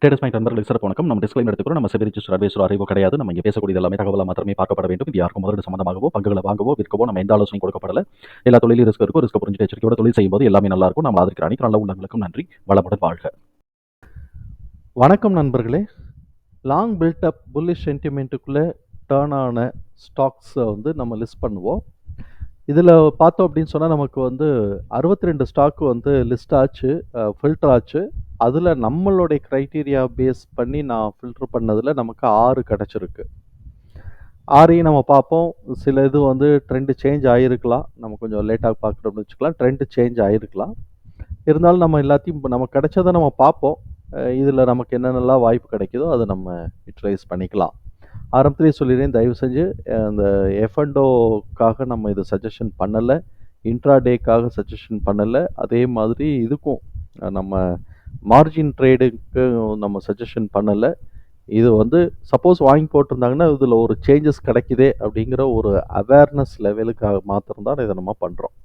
Traders point நண்பர்களுக்கு சிறப்பு வணக்கம். நம்ம டிஸ்க்ளைமர் எடுத்துக்கிறோம். நம்ம செபி ரிஜிஸ்டர் அட்வைசரோ அறிவோ கிடையாது. நம்ம இங்கே பேசக்கூடிய எல்லாமே தகவலாக மாத்திரமே பார்க்கப்பட வேண்டும். இது யாருக்கும் முதலீடு சம்பந்தமாகவோ பங்குகளை வாங்கவோ விற்கவோ நம்ம எந்த ஆலோசனையும் கொடுக்கப்படல. எல்லா தொழிலும் ரிஸ்க் இருக்கும். ரிஸ்க் புரிஞ்சு எச்சரிக்கையோட தொழில் செய்யும்போது எல்லாமே நல்லா இருக்கும். நம்ம ஆதரிக்கிற அனைத்து நல்ல உள்ளங்களுக்கும் நன்றி. வளமுடன் வாழ்க. வணக்கம் நண்பர்களே. லாங் பில்டப் புல்லிஷ் சென்டிமெண்ட்டுக்குள்ளே டேர்ன் ஆன ஸ்டாக்ஸை வந்து நம்ம லிஸ்ட் பண்ணுவோம். இதில் பார்த்தோம் அப்படின்னு சொன்னால் நமக்கு வந்து 62 ஸ்டாக்கு வந்து லிஸ்ட் ஆச்சு, ஃபில்டர் ஆச்சு. அதில் நம்மளுடைய க்ரைட்டீரியா பேஸ் பண்ணி நான் ஃபில்டர் பண்ணதில் நமக்கு 6 கிடச்சிருக்கு. 6ஐயும் நம்ம பார்ப்போம். சில இது வந்து ட்ரெண்டு சேஞ்ச் ஆகிருக்கலாம், நம்ம கொஞ்சம் லேட்டாக பார்க்குறோம்னு வச்சுக்கலாம். ட்ரெண்டு சேஞ்ச் ஆகிருக்கலாம். இருந்தாலும் நம்ம எல்லாத்தையும் இப்போ நமக்கு கிடைச்சதை நம்ம பார்ப்போம். இதில் நமக்கு என்னென்னலாம் வாய்ப்பு கிடைக்குதோ அதை நம்ம யூட்டிலைஸ் பண்ணிக்கலாம். ஆரம்பத்திலே சொல்லிடுறேன், தயவு செஞ்சு அந்த எஃப்என்டோக்காக நம்ம இதை சஜஷன் பண்ணலை, இன்ட்ராடேக்காக சஜஷன் பண்ணலை. அதே மாதிரி இதுக்கும் நம்ம மார்ஜின் ட்ரேடுக்கு நம்ம சஜஷன் பண்ணலை. இது வந்து சப்போஸ் வாங்கி போட்டிருந்தாங்கன்னா இதில் ஒரு சேஞ்சஸ் கிடைக்குதே அப்படிங்கிற ஒரு அவேர்னஸ் லெவலுக்காக மாத்திரம்தான் இதை நம்ம பண்ணுறோம்.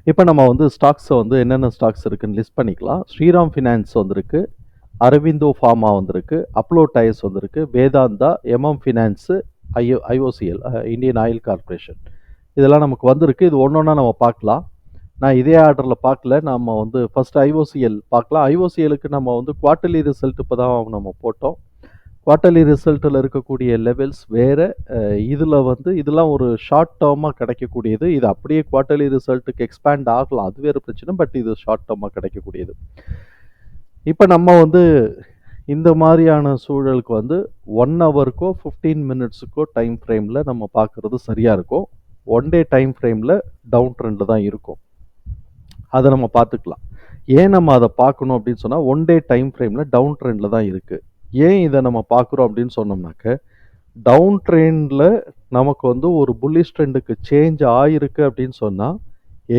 இப்போ நம்ம வந்து ஸ்டாக்ஸை வந்து என்னென்ன ஸ்டாக்ஸ் இருக்குன்னு லிஸ்ட் பண்ணிக்கலாம். ஸ்ரீராம் ஃபினான்ஸ் வந்திருக்கு, அரவிந்தோ ஃபார்மா வந்திருக்கு, அப்லோ டயர்ஸ் வந்திருக்கு, Vedanta, MM finance, IOCL Indian oil corporation, இதெல்லாம் நமக்கு வந்திருக்கு. இது ஒன்று ஒன்றா நம்ம பார்க்கலாம். நான் இதே ஆர்டரில் பார்க்கல. நம்ம வந்து ஃபஸ்ட்டு ஐஓசிஎல் பார்க்கலாம். ஐஓசிஎலுக்கு நம்ம வந்து குவார்ட்டர்லி ரிசல்ட் இப்போ தான் நம்ம போட்டோம். குவார்ட்டர்லி ரிசல்ட்டில் இருக்கக்கூடிய லெவல்ஸ் வேறு. இதில் வந்து இதெல்லாம் ஒரு ஷார்ட் டேர்மாக கிடைக்கக்கூடியது. இது அப்படியே குவார்ட்டர்லி ரிசல்ட்டுக்கு எக்ஸ்பேண்ட் ஆகலாம், அது வேறு பிரச்சனை. பட் இது ஷார்ட் டேர்மாக கிடைக்கக்கூடியது. இப்போ நம்ம வந்து இந்த மாதிரியான சூழலுக்கு வந்து 1 ஹவருக்கோ 15 மினிட்ஸுக்கோ டைம் ஃப்ரேமில் நம்ம பார்க்குறது சரியாக இருக்கும். 1 டே டைம் ஃப்ரேமில் டவுன் ட்ரெண்டில் தான் இருக்கும். அதை நம்ம பார்த்துக்கலாம். ஏன் நம்ம அதை பார்க்கணும் அப்படின்னு சொன்னால், 1 டே டைம் ஃப்ரேமில் டவுன் ட்ரெண்டில் தான் இருக்குது. ஏன் இதை நம்ம பார்க்குறோம் அப்படின்னு சொன்னோம்னாக்க, டவுன் ட்ரெண்டில் நமக்கு வந்து ஒரு புல்லிஷ் ட்ரெண்டுக்கு சேஞ்ச் ஆகிருக்கு அப்படின்னு சொன்னால்,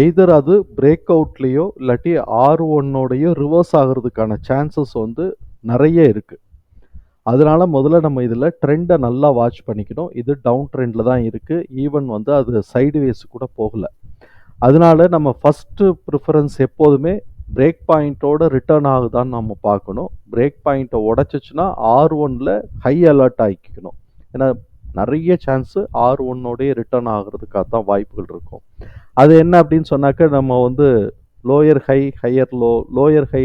எய்தர் அது பிரேக் அவுட்லேயோ இல்லாட்டி R1ஓடையோ ரிவர்ஸ் ஆகிறதுக்கான சான்சஸ் வந்து நிறைய இருக்குது. அதனால முதல்ல நம்ம இதில் ட்ரெண்டை நல்லா வாட்ச் பண்ணிக்கணும். இது டவுன் ட்ரெண்டில் தான் இருக்குது. ஈவன் வந்து அது சைடுவேஸ் கூட போகலை. அதனால நம்ம ஃபஸ்ட்டு ப்ரிஃபரன்ஸ் எப்போதுமே பிரேக் பாயிண்ட்டோட ரிட்டர்ன் ஆகுதான்னு நம்ம பார்க்கணும். பிரேக் பாயிண்ட்டை உடச்சிச்சுன்னா R1ல் ஹை அலர்ட் ஆகிக்கணும். ஏன்னா நிறைய சான்ஸு R1ஓடைய ரிட்டர்ன் ஆகிறதுக்காக தான் வாய்ப்புகள் இருக்கும். அது என்ன அப்படின்னு சொன்னாக்க, நம்ம வந்து lower high higher low, lower high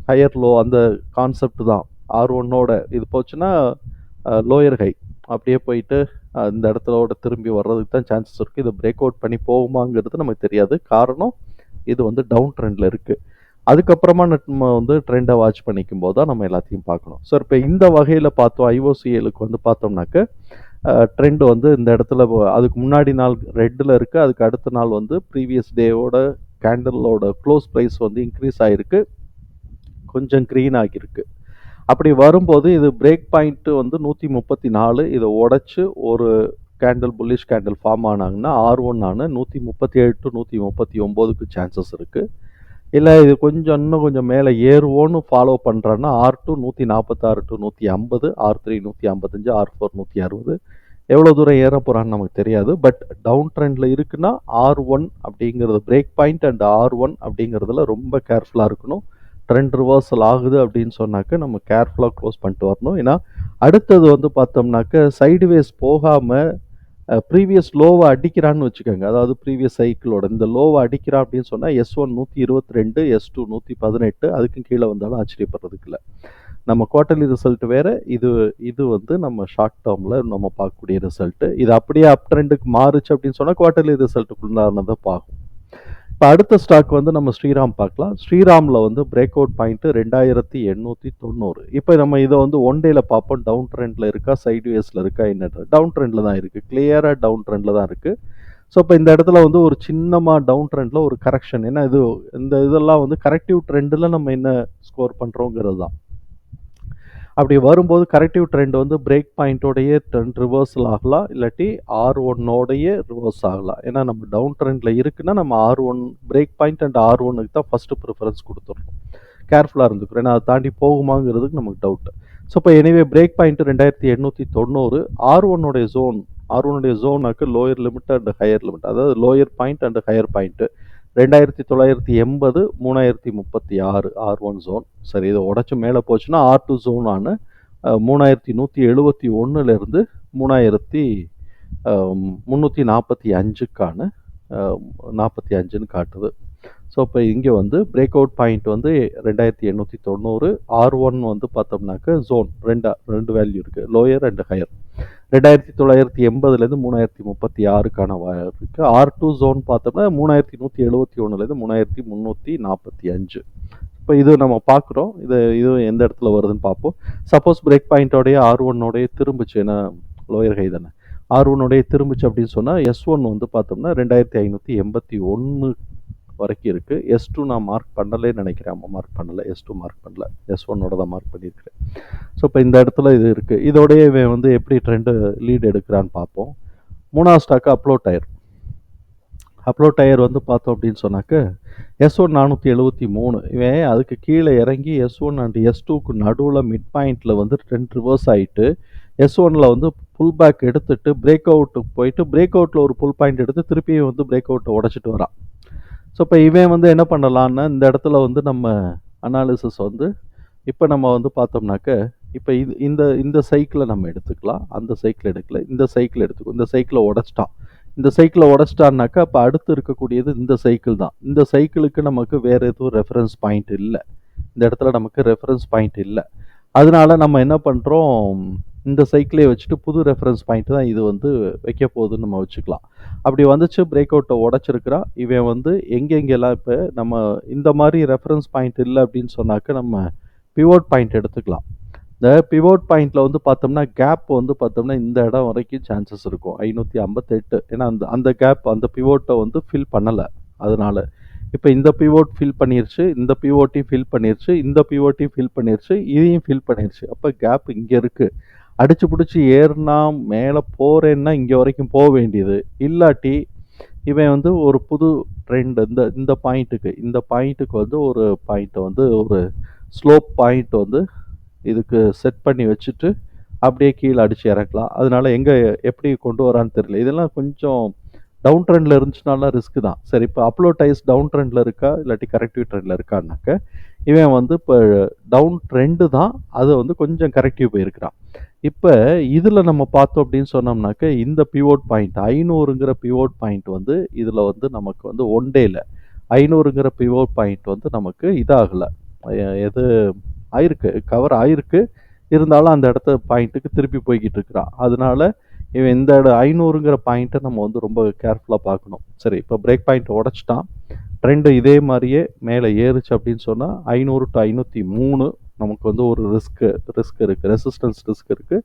higher low, அந்த கான்செப்ட் தான். R1ஓட இது போச்சுன்னா லோயர் ஹை அப்படியே போயிட்டு இந்த இடத்துல திரும்பி வர்றதுக்கு தான் சான்சஸ் இருக்குது. இதை பிரேக் அவுட் பண்ணி போகுமாங்கிறது நமக்கு தெரியாது. காரணம் இது வந்து டவுன் ட்ரெண்டில் இருக்குது. அதுக்கப்புறமா நம்ம வந்து ட்ரெண்டை வாட்ச் பண்ணிக்கும் போது தான் நம்ம எல்லாத்தையும் பார்க்கணும். ஸோ இப்போ இந்த வகையில் பார்த்தோம். ஐஓசிஎலுக்கு வந்து பார்த்தோம்னாக்க ட்ரெண்ட் வந்து இந்த இடத்துல அதுக்கு முன்னாடி நாள் ரெட்டில் இருக்குது. அதுக்கு அடுத்த நாள் வந்து ப்ரீவியஸ் டேவோட கேண்டலோட க்ளோஸ் ப்ரைஸ் வந்து இன்க்ரீஸ் ஆகிருக்கு, கொஞ்சம் க்ரீன் ஆகியிருக்கு. அப்படி வரும்போது இது பிரேக் பாயிண்ட்டு வந்து 134. இதை உடச்சி ஒரு கேண்டில் புல்லிஷ் கேண்டில் ஃபார்ம் ஆனாங்கன்னா R1 ஆன 137 to 139க்கு சான்சஸ் இருக்குது. இல்லை இது கொஞ்சம் இன்னும் கொஞ்சம் மேலே ஏறுவோன்னு ஃபாலோ பண்ணுறான்னா R2 146 to 150, R3 155, R4 160. எவ்வளோ தூரம் ஏற போகிறான்னு நமக்கு தெரியாது. பட் டவுன் ட்ரெண்டில் இருக்குன்னா R1 அப்படிங்கிறது பிரேக் பாயிண்ட் அண்ட் R1 அப்படிங்கிறதுல ரொம்ப கேர்ஃபுல்லாக இருக்கணும். ட்ரெண்ட் ரிவர்சல் ஆகுது அப்படின்னு சொன்னாக்க நம்ம கேர்ஃபுல்லாக க்ளோஸ் பண்ணிட்டு வரணும். ஏன்னா அடுத்தது வந்து பார்த்தோம்னாக்க சைடுவேஸ் போகாமல் ப்ரீவியஸ் லோவை அடிக்கிறான்னு வச்சுக்கோங்க. அதாவது ப்ரீவியஸ் சைக்கிளோட இந்த லோவை அடிக்கிறான் அப்படின்னு சொன்னால் S1 122, S2 118, அதுக்கும் கீழே வந்தாலும் ஆச்சரியப்படுறதுக்கு இல்லை. நம்ம குவார்ட்டர்லி ரிசல்ட் வேறு, இது வந்து நம்ம ஷார்ட் டேர்மில் நம்ம பார்க்கக்கூடிய ரிசல்ட்டு. இது அப்படியே அப் ட்ரெண்டுக்கு மாறுச்சு அப்படின்னு சொன்னால் குவார்ட்டர்லி ரிசல்ட்டுக்குள்ளானதை பார்க்கும். இப்போ அடுத்த ஸ்டாக் வந்து நம்ம ஸ்ரீராம் பார்க்கலாம். ஸ்ரீராமில் வந்து பிரேக் அவுட் பாயிண்ட்டு 2890. இப்போ நம்ம இதை வந்து 1 டேல பார்ப்போம். டவுன் ட்ரெண்டில் இருக்கா, சைட்வேஸில் இருக்கா, என்ன டவுன் ட்ரெண்டில் தான் இருக்குது. கிளியராக டவுன் ட்ரெண்டில் தான் இருக்குது. ஸோ இப்போ இந்த இடத்துல வந்து ஒரு சின்னமாக டவுன் ட்ரெண்டில் ஒரு கரெக்ஷன். ஏன்னா இதெல்லாம் வந்து கரெக்டிவ் ட்ரெண்டில் நம்ம என்ன ஸ்கோர் பண்ணுறோங்கிறது தான். அப்படி வரும்போது கரெக்டிவ் ட்ரெண்ட் வந்து பிரேக் பாயிண்ட்டோடைய ட்ரெண்ட் ரிவர்சல் ஆகலாம், இல்லாட்டி R1ஓடைய ரிவர்ஸ் ஆகலாம். ஏன்னா நம்ம டவுன் ட்ரெண்டில் இருக்குன்னா நம்ம R1 பிரேக் பாயிண்ட் அண்ட் R1க்கு தான் ஃபஸ்ட்டு ப்ரிஃபரன்ஸ் கொடுத்துடணும். கேர்ஃபுல்லாக இருந்துக்கிறோம். ஏன்னா அதை தாண்டி போகுமாங்கிறதுக்கு நமக்கு டவுட்டு. ஸோ இப்போ எனிவே பிரேக் பாயிண்ட்டு 2890. R1உடைய ஜோனாக்கு lower limit and higher limit, அதாவது lower point and higher point 2980 3036 R1 zone. சரி, இதை உடச்சி மேலே போச்சுன்னா R2 ஜோன் ஆன 3171லேருந்து 3345க்கான 45ன்னு காட்டுது. ஸோ இப்போ இங்கே வந்து பிரேக் அவுட் பாயிண்ட் வந்து 2890. R1 வந்து பார்த்தோம்னாக்க ஜோன் ரெண்டு வேல்யூ இருக்குது, லோயர் அண்ட் ஹையர். 2980லேருந்து 3036க்கான இருக்குது. R2 ஜோன் பார்த்தோம்னா 3171லேருந்து 3345. இப்போ இது நம்ம பார்க்குறோம். இது எந்த இடத்துல வருதுன்னு பார்ப்போம். சப்போஸ் பிரேக் பாயிண்டோடைய R1 திரும்பிச்சு, ஏன்னா லோயர் ஹை தானே, R1 திரும்பிச்சு அப்படின்னு சொன்னால் S1 வந்து பார்த்தோம்னா 2581 வரைக்கும் இருக்குது. S2 நான் மார்க் பண்ணலேன்னு நினைக்கிறேன். மார்க் பண்ணலை, S2 மார்க் பண்ணல, S1 தான் மார்க் பண்ணியிருக்கிறேன். ஸோ இப்போ இந்த இடத்துல இது இருக்குது. இதோடைய இவன் வந்து எப்படி ட்ரெண்டு லீட் எடுக்கிறான்னு பார்ப்போம். மூணாவது ஸ்டாக்கு அப்லோட் டயர் வந்து பார்த்தோம் அப்படின்னு சொன்னாக்க S1 473. இவன் அதுக்கு கீழே இறங்கி S1 அண்ட் S2க்கு நடுவில் மிட் பாயிண்டில் வந்து ட்ரெண்ட் ரிவர்ஸ் ஆகிட்டு S1ல் வந்து புல் பேக் எடுத்துட்டு பிரேக் அவுட்டுக்கு போயிட்டு பிரேக் அவுட்டில் ஒரு புல் பாயிண்ட் எடுத்து திருப்பியும் வந்து பிரேக் அவுட்டை உடச்சிட்டு வரான். ஸோ இப்போ இவன் வந்து என்ன பண்ணலான்னா, இந்த இடத்துல வந்து நம்ம அனாலிசிஸ் வந்து இப்போ நம்ம வந்து பார்த்தோம்னாக்க இப்போ இந்த சைக்கிளை நம்ம எடுத்துக்கலாம், அந்த சைக்கிள் எடுக்கல, இந்த சைக்கிள் எடுத்துக்கோ. இந்த சைக்கிளை உடச்சிட்டான்னாக்கா அப்போ அடுத்து இருக்கக்கூடியது இந்த சைக்கிள் தான். இந்த சைக்கிளுக்கு நமக்கு வேறு எதுவும் ரெஃபரன்ஸ் பாயிண்ட் இல்லை. இந்த இடத்துல நமக்கு ரெஃபரன்ஸ் பாயிண்ட் இல்லை. அதனால நம்ம என்ன பண்ணுறோம், இந்த சைக்கிளே வச்சுட்டு புது ரெஃபரன்ஸ் பாயிண்ட் தான் இது வந்து வைக்க போகுதுன்னு நம்ம வச்சுக்கலாம். அப்படி வந்துச்சு, பிரேக் அவுட்டை உடச்சிருக்கிறா. இவன் வந்து எங்கெங்கெல்லாம் இப்போ நம்ம இந்த மாதிரி ரெஃபரன்ஸ் பாயிண்ட் இல்லை அப்படின்னு சொன்னாக்க நம்ம பிவோட் பாயிண்ட் எடுத்துக்கலாம். இந்த பிவோட் பாயிண்டில் வந்து பார்த்தோம்னா கேப் வந்து பார்த்தோம்னா இந்த இடம் வரைக்கும் சான்சஸ் இருக்கும், 558. ஏன்னா அந்த கேப் அந்த பிவோட்டை வந்து ஃபில் பண்ணலை. அதனால இப்போ இந்த பிவோட் ஃபில் பண்ணிருச்சு, இந்த பிவோட்டையும் ஃபில் பண்ணிருச்சு, இந்த பிவோட்டையும் ஃபில் பண்ணிருச்சு, இதையும் ஃபில் பண்ணிருச்சு. அப்போ கேப் இங்கே இருக்குது. அடிச்சு பிடிச்சி ஏறினா மேலே போகிறேன்னா இங்கே வரைக்கும் போக வேண்டியது. இல்லாட்டி இவன் வந்து ஒரு புது ட்ரெண்ட் இந்த பாயிண்ட்டுக்கு வந்து ஒரு பாயிண்ட்டை வந்து ஒரு ஸ்லோப் பாயிண்ட் வந்து இதுக்கு செட் பண்ணி வச்சுட்டு அப்படியே கீழே அடித்து இறக்கலாம். அதனால எங்கே எப்படி கொண்டு வரான்னு தெரியல. இதெல்லாம் கொஞ்சம் டவுன் ட்ரெண்டில் இருந்துச்சுனாலாம் ரிஸ்க்கு தான். சரி, இப்போ அப்லோடைஸ் டவுன் ட்ரெண்டில் இருக்கா இல்லாட்டி கரெக்டிவ் ட்ரெண்டில் இருக்கான்னாக்க இவன் வந்து இப்போ டவுன் ட்ரெண்டு தான், அதை வந்து கொஞ்சம் கரெக்டிவ் போயிருக்கிறான். இப்போ இதில் நம்ம பார்த்தோம் அப்படின்னு சொன்னோம்னாக்க இந்த பிவோட் பாயிண்ட் 500ங்கிற பிவோட் பாயிண்ட் வந்து இதில் வந்து நமக்கு வந்து ஒன் டேல 500ங்கிற பிவோட் பாயிண்ட் வந்து நமக்கு இதாகலை, எது ஆயிருக்கு, கவர் ஆயிருக்கு. இருந்தாலும் அந்த இடத்த பாயிண்ட்டுக்கு திருப்பி போய்கிட்டு இருக்கிறான். அதனால இவன் இந்த 500ங்கிற பாயிண்ட்டை நம்ம வந்து ரொம்ப கேர்ஃபுல்லாக பார்க்கணும். சரி, இப்போ பிரேக் பாயிண்ட்டை உடச்சிட்டான், ட்ரெண்டு இதே மாதிரியே மேலே ஏறுச்சு அப்படின்னு சொன்னால் 500 to 503 நமக்கு வந்து ஒரு ரிஸ்க் இருக்குது, ரெசிஸ்டன்ஸ் ரிஸ்க் இருக்குது.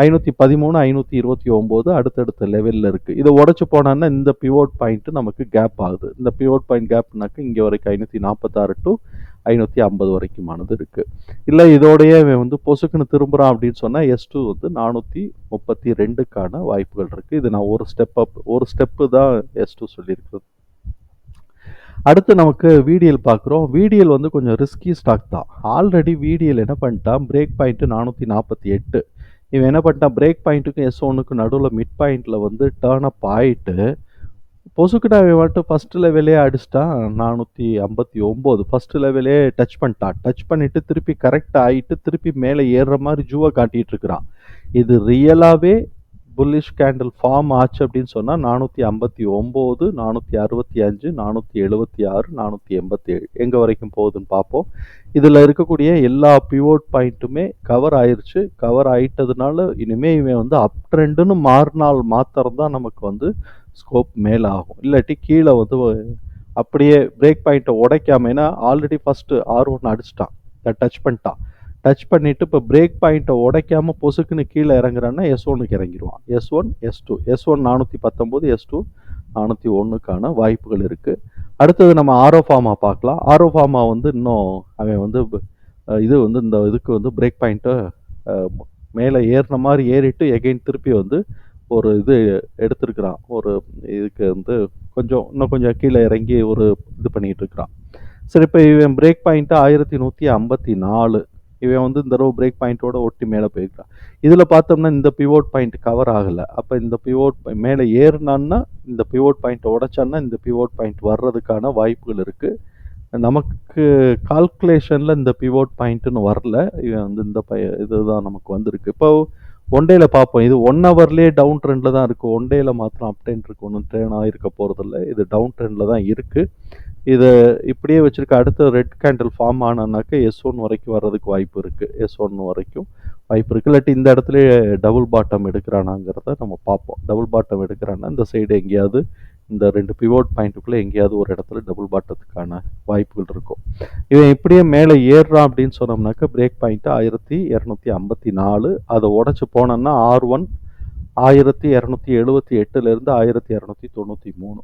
513 529 அடுத்தடுத்த லெவலில் இருக்குது. இதை உடச்சி போனான்னா இந்த பிவோட் பாயிண்ட்டு நமக்கு கேப் ஆகுது. இந்த பிவோட் பாயிண்ட் கேப்னாக்க இங்கே வரைக்கும் 546 to 550 வரைக்குமானது இருக்குது. இல்லை இதோடைய வந்து பொசுக்குன்னு திரும்புகிறான் அப்படின்னு சொன்னால் S2 வந்து 432க்கான வாய்ப்புகள் இருக்குது. இது நான் ஒரு ஸ்டெப்பு தான் S2 சொல்லியிருக்கிறது. அடுத்து நமக்கு VDL பார்க்குறோம். VDL வந்து கொஞ்சம் ரிஸ்கி ஸ்டாக் தான். ஆல்ரெடி VDL என்ன பண்ணிட்டான், பிரேக் பாயிண்ட்டு 448. இவன் என்ன பண்ணிட்டான், பிரேக் பாயிண்ட்டுக்கும் S1க்கு நடுவில் மிட் பாயிண்டில் வந்து டேர்ன் அப் ஆகிட்டு பொசுக்கிட்ட அவன் வந்துட்டு ஃபஸ்ட்டு லெவலே அடிச்சிட்டான். 459 ஃபஸ்ட்டு லெவலே டச் பண்ணிட்டு திருப்பி கரெக்ட் ஆகிட்டு திருப்பி மேலே ஏறுற மாதிரி ஜூவை காட்டிகிட்டு இருக்கிறான். இது ரியலாகவே புல்லிஷ் கேண்டில் ஃபார்ம் ஆச்சு அப்படின்னு சொன்னால் 459 465 476 487 எங்கே வரைக்கும் போகுதுன்னு பார்ப்போம். இதில் இருக்கக்கூடிய எல்லா பிவோட் பாயிண்ட்டுமே கவர் ஆயிடுச்சு. கவர் ஆகிட்டதுனால இனிமேல் இவன் வந்து அப் ட்ரெண்டுன்னு மாறினால் மாத்திரம் தான் நமக்கு வந்து ஸ்கோப் மேலே ஆகும். இல்லாட்டி கீழே வந்து அப்படியே பிரேக் பாயிண்ட்டை உடைக்காம, ஏன்னா ஆல்ரெடி ஃபஸ்ட்டு R1 அடிச்சிட்டான், டச் பண்ணிவிட்டு இப்போ பிரேக் பாயிண்ட்டை உடைக்காமல் பொசுக்குன்னு கீழே இறங்குறான்னா S1க்கு இறங்கிடுவான். S1 419, S2 401க்கான வாய்ப்புகள் இருக்குது. அடுத்தது நம்ம ஆரோ ஃபார்மா பார்க்கலாம். ஆரோ ஃபார்மா வந்து இன்னும் அவன் வந்து இது வந்து இந்த இதுக்கு வந்து பிரேக் பாயிண்ட்டை மேலே ஏறின மாதிரி ஏறிட்டு எகெயின் திருப்பி வந்து ஒரு இது எடுத்திருக்கிறான். ஒரு இதுக்கு வந்து இன்னும் கொஞ்சம் கீழே இறங்கி ஒரு இது பண்ணிகிட்டு இருக்கிறான். சரி, இப்போ இவன் பிரேக் பாயிண்ட்டு 1154. இவன் வந்து இந்த தடவை பிரேக் பாயிண்ட்டோட ஒட்டி மேலே போயிருக்கான். இதில் பார்த்தோம்னா இந்த பிவோட் பாயிண்ட் கவர் ஆகலை. அப்போ இந்த பிவோட் மேலே ஏறினான்னா இந்த பிவோட் பாயிண்ட்டை உடைச்சான்னா இந்த பிவோட் பாயிண்ட் வர்றதுக்கான வாய்ப்புகள் இருக்குது. நமக்கு கால்குலேஷனில் இந்த பிவோட் பாயிண்ட்டுன்னு வரல. இவன் வந்து இந்த இதுதான் நமக்கு வந்திருக்கு. இப்போ ஒன் டேல பார்ப்போம். இது 1 ஹவர்லேயே டவுன் ட்ரெண்டில் தான் இருக்குது. ஒன் டேல மாத்திரம் அப் ட்ரெண்ட் இருக்கு, ஒன்றும் ட்ரெயின் ஆகிருக்க போகிறதில்ல. இது டவுன் ட்ரெண்டில் தான் இருக்குது. இதை இப்படியே வச்சுருக்க அடுத்த ரெட் கேண்டில் ஃபார்ம் ஆனானாக்க S1 வரைக்கும் வர்றதுக்கு வாய்ப்பு இருக்குது. S1 வரைக்கும் வாய்ப்பு இருக்குது. இல்லாட்டி இந்த இடத்துல டபுள் பாட்டம் எடுக்கிறானாங்கிறத நம்ம பார்ப்போம். டபுள் பாட்டம் எடுக்கிறான்னா இந்த சைடு எங்கேயாவது இந்த 2 பிவோட் பாயிண்ட்டுக்குள்ளே எங்கேயாவது ஒரு இடத்துல டபுள் பாட்டத்துக்கான வாய்ப்புகள் இருக்கும். இவன் இப்படியே மேலே ஏறுறான் அப்படின்னு சொன்னோம்னாக்க பிரேக் பாயிண்ட்டு 1254. அதை உடச்சி போனோம்னா R1 1278லேருந்து 1293.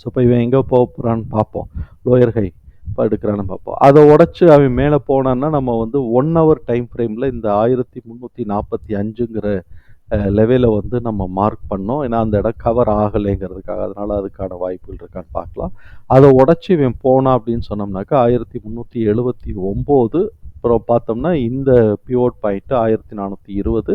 ஸோ இப்போ இவன் எங்கே போக போகிறான்னு பார்ப்போம். லோயர் ஹை இப்போ எடுக்கிறான்னு பார்ப்போம். அதை உடச்சி அவன் மேலே போனான்னா நம்ம வந்து 1 ஹவர் டைம் ஃப்ரேமில் இந்த 1345ங்கிற லெவலை வந்து நம்ம மார்க் பண்ணோம். ஏன்னா அந்த இடம் கவர் ஆகலைங்கிறதுக்காக. அதனால் அதுக்கான வாய்ப்புகள் இருக்கான்னு பார்க்கலாம். அதை உடச்சி இவன் போனான் அப்படின்னு சொன்னோம்னாக்கா 1379. அப்புறம் பார்த்தோம்னா இந்த பிவோட் பாயிண்ட்டு 1420.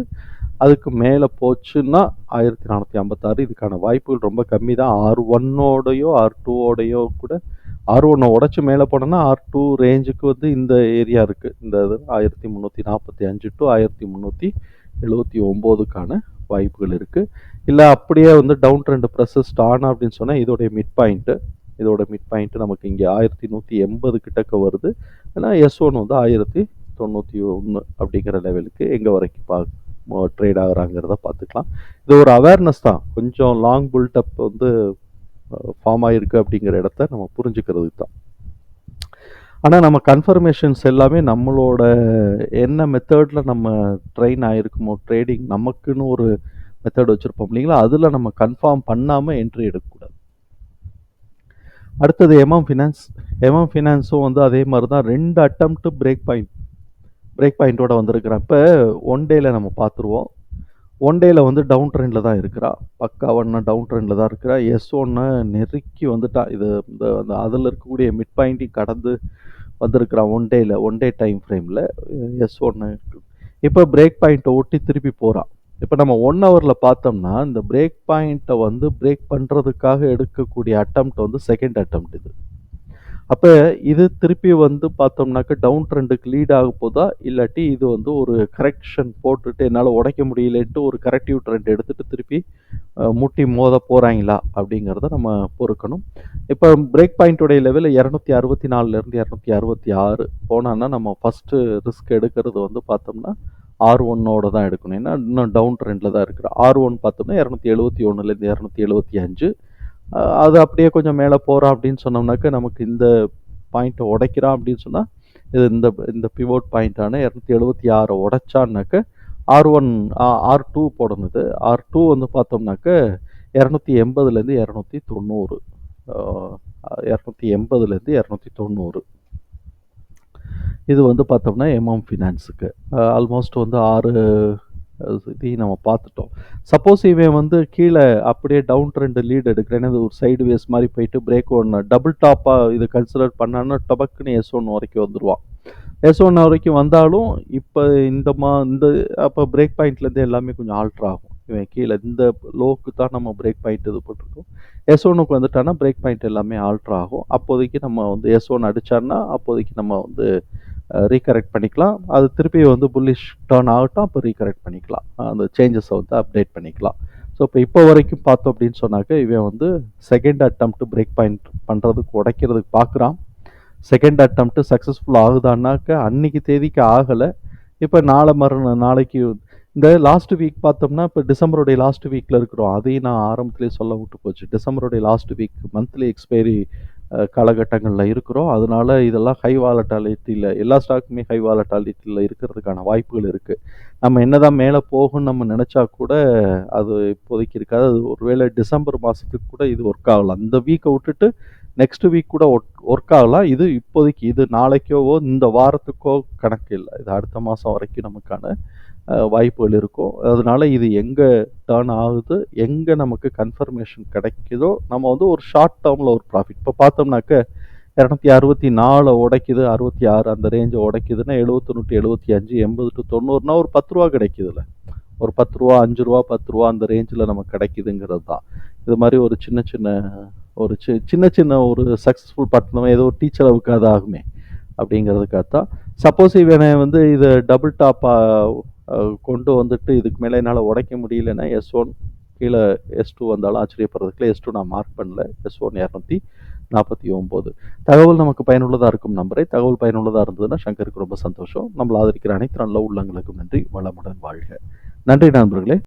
அதுக்கு மேலே போச்சுன்னா 1456. இதுக்கான வாய்ப்புகள் ரொம்ப கம்மி தான். R1ஓடையோ R2ஓடையோ கூட R1 உடச்சி மேலே போனோன்னா R2 ரேஞ்சுக்கு வந்து இந்த ஏரியா இருக்குது. இந்த இது 1345 டு 1379க்கான வாய்ப்புகள் இருக்குது. இல்லை அப்படியே வந்து டவுன் ட்ரெண்ட் ப்ரெசஸ்ட் ஆனா அப்படின்னு சொன்னால் இதோடைய மிட் பாயிண்ட்டு நமக்கு இங்கே 1180 கிட்டக்க வருது. ஏன்னா S1 வந்து 1091 அப்படிங்கிற லெவலுக்கு எங்கே வரைக்கும் ட்ரேட் ஆகுறாங்கிறத பார்த்துக்கலாம். இது ஒரு அவேர்னஸ் தான். கொஞ்சம் லாங் புல்டப் வந்து ஃபார்ம் ஆகிருக்கு அப்படிங்கிற இடத்த நம்ம புரிஞ்சுக்கிறதுக்கு தான். ஆனால் நம்ம கன்ஃபர்மேஷன்ஸ் எல்லாமே நம்மளோட என்ன மெத்தடில் நம்ம ட்ரெயின் ஆகிருக்குமோ, ட்ரேடிங் நமக்குன்னு ஒரு மெத்தட் வச்சுருப்போம் இல்லைங்களா, அதில் நம்ம கன்ஃபார்ம் பண்ணாமல் என்ட்ரி எடுக்கக்கூடாது. அடுத்தது எம்எம் ஃபினான்ஸும் வந்து அதே மாதிரி தான் 2 அட்டம்ப்ட் பிரேக் பாயிண்ட்டோட வந்திருக்கிறான். இப்போ ஒன் டேயில் நம்ம பார்த்துருவோம். ஒன் டேயில் வந்து டவுன் ட்ரெண்டில் தான் இருக்கிறா. பக்காவன்னா டவுன் ட்ரெண்டில் தான் இருக்கிறா. S1 நெருக்கி வந்துட்டான். இது இந்த அதில் இருக்கக்கூடிய மிட் பாயிண்ட்டையும் கடந்து வந்திருக்கிறான். ஒன் டே டைம் ஃப்ரேமில் S1 இப்போ பிரேக் பாயிண்ட்டை ஒட்டி திருப்பி போகிறான். இப்போ நம்ம 1 ஹவரில் பார்த்தோம்னா இந்த பிரேக் பாயிண்ட்டை வந்து பிரேக் பண்ணுறதுக்காக எடுக்கக்கூடிய அட்டம்ப்ட் வந்து செகண்ட் அட்டம்ப்ட் இது. அப்போ இது திருப்பி வந்து பார்த்தோம்னாக்க டவுன் ட்ரெண்டுக்கு லீட் ஆக போதா, இல்லாட்டி இது வந்து ஒரு கரெக்ஷன் போட்டுட்டு என்னால் உடைக்க முடியலன்ட்டு ஒரு கரெக்டிவ் ட்ரெண்ட் எடுத்துகிட்டு திருப்பி முட்டி மோத போகிறாங்களா அப்படிங்கிறத நம்ம பொறுக்கணும். இப்போ பிரேக் பாயிண்ட்டுடைய லெவலில் 264லேருந்து 266 போனான்னா நம்ம ஃபஸ்ட்டு ரிஸ்க் எடுக்கிறது வந்து பார்த்தோம்னா R1ஓட தான் எடுக்கணும். ஏன்னா இன்னும் டவுன் ட்ரெண்டில் தான் இருக்கிற R1 பார்த்தோம்னா 271லேருந்து 275. அது அப்படியே கொஞ்சம் மேலே போகிறான் அப்படின்னு சொன்னோம்னாக்க நமக்கு இந்த பாயிண்ட்டை உடைக்கிறான் அப்படின்னு சொன்னால் இது இந்த பிவோட் பாயிண்ட்டான 276 உடைச்சான்னாக்க R2 போடணுது. R2 வந்து பார்த்தோம்னாக்க 280லேருந்து 290. 280லேருந்து 290. இது வந்து பார்த்தோம்னா எம்எம் ஃபினான்ஸுக்கு ஆல்மோஸ்ட் வந்து 6 இதையும் நம்ம பார்த்துட்டோம். சப்போஸ் இவன் வந்து கீழே அப்படியே டவுன் ட்ரெண்ட் லீட் எடுக்கிறேன்னு இது ஒரு சைடு வேஸ் மாதிரி போயிட்டு பிரேக் ஒன்று டபுள் டாப்பாக இது கன்சிடர் பண்ணான்னா டபக்குன்னு S1 வரைக்கும் வந்துடுவான். S1 வரைக்கும் வந்தாலும் இப்போ இந்த அப்போ பிரேக் பாயிண்ட்லேருந்து எல்லாமே கொஞ்சம் ஆல்ட்ரு ஆகும். இவன் கீழே இந்த லோக்கு தான் நம்ம பிரேக் பாயிண்ட் இது போட்டிருக்கோம். S1க்கு வந்துட்டான்னா பிரேக் பாயிண்ட் எல்லாமே ஆல்ட்ரு ஆகும். அப்போதைக்கு நம்ம வந்து S1 அடித்தான்னா அப்போதைக்கு நம்ம வந்து ரீகரெக்ட் பண்ணிக்கலாம். அது திருப்பி வந்து புல்லிஷ் டர்ன் ஆகட்டும், அப்போ ரீகரெக்ட் பண்ணிக்கலாம். அந்த சேஞ்சஸை வந்து அப்டேட் பண்ணிக்கலாம். ஸோ இப்போ வரைக்கும் பார்த்தோம் அப்படின்னு சொன்னாக்க இவன் வந்து செகண்ட் அட்டம்ப்ட் பிரேக் பாயிண்ட் பண்ணுறதுக்கு உடைக்கிறதுக்கு பார்க்குறான். செகண்ட் அட்டம்ப்ட் சக்ஸஸ்ஃபுல் ஆகுதான்னாக்க அன்னைக்கு தேதிக்கு ஆகலை. இப்போ நாளைக்கு இந்த லாஸ்ட் வீக் பார்த்தோம்னா இப்போ டிசம்பருடைய லாஸ்ட் வீக்கில் இருக்கிறோம். அதையும் நான் ஆரம்பத்திலே சொல்ல விட்டு போச்சு. டிசம்பருடைய லாஸ்ட் வீக் மந்த்லி எக்ஸ்பைரி காலகட்டங்களில் இருக்கிறோம். அதனால இதெல்லாம் ஹை வாலட்டாலிட்டியில் எல்லா ஸ்டாக்குமே ஹை வாலட்டாலிட்டியில் இருக்கிறதுக்கான வாய்ப்புகள் இருக்குது. நம்ம என்னதான் மேலே போகும்னு நம்ம நினச்சா கூட அது இப்போதைக்கு இருக்காது. அது ஒருவேளை டிசம்பர் மாதத்துக்கு கூட இது ஒர்க் ஆகலாம். இந்த வீக்கை விட்டுட்டு நெக்ஸ்ட் வீக் கூட ஒர்க் ஆகலாம். இது இப்போதைக்கு இது நாளைக்கோ இந்த வாரத்துக்கோ கணக்கு இல்லை. இது அடுத்த மாதம் வரைக்கும் நமக்கான வாய்ப்புகள் இருக்கும். அதனால இது எங்கே டர்ன் ஆகுது, எங்கே நமக்கு கன்ஃபர்மேஷன் கிடைக்குதோ நம்ம வந்து ஒரு ஷார்ட் டேர்மில் ஒரு ப்ராஃபிட். இப்போ பார்த்தோம்னாக்க 264 உடைக்குது, 66 அந்த ரேஞ்சை உடைக்குதுன்னா 71 75 80 டு 90னா ஒரு 10 ரூபா கிடைக்குதுல்ல. ஒரு 10 ரூபா 5 ரூபா 10 ரூபா அந்த ரேஞ்சில் நமக்கு கிடைக்குதுங்கிறது தான். இது மாதிரி ஒரு சின்ன சின்ன ஒரு சின்ன சின்ன ஒரு சக்ஸஸ்ஃபுல் பட்டணம் ஏதோ ஒரு டீச்சர் அது ஆகுமே அப்படிங்கிறதுக்காக தான். சப்போஸ் இவனை வந்து இதை டபுள் டாப்பாக கொண்டு வந்துட்டு இதுக்கு மேலே என்னால் உடைக்க முடியலன்னா S1 கீழே S2 வந்தாலும் ஆச்சரியப்படுறதுக்குள்ள S2 நான் மார்க் பண்ணல. S1 249. தகவல் நமக்கு பயனுள்ளதாக இருக்கும் நம்புறேன். தகவல் பயனுள்ளதாக இருந்ததுன்னா சங்கருக்கு ரொம்ப சந்தோஷம். நம்மளை ஆதரிக்கிற அனைத்து நல்ல உள்ளங்களுக்கும் நன்றி. வளமுடன் வாழ்க. நன்றி நண்பர்களே.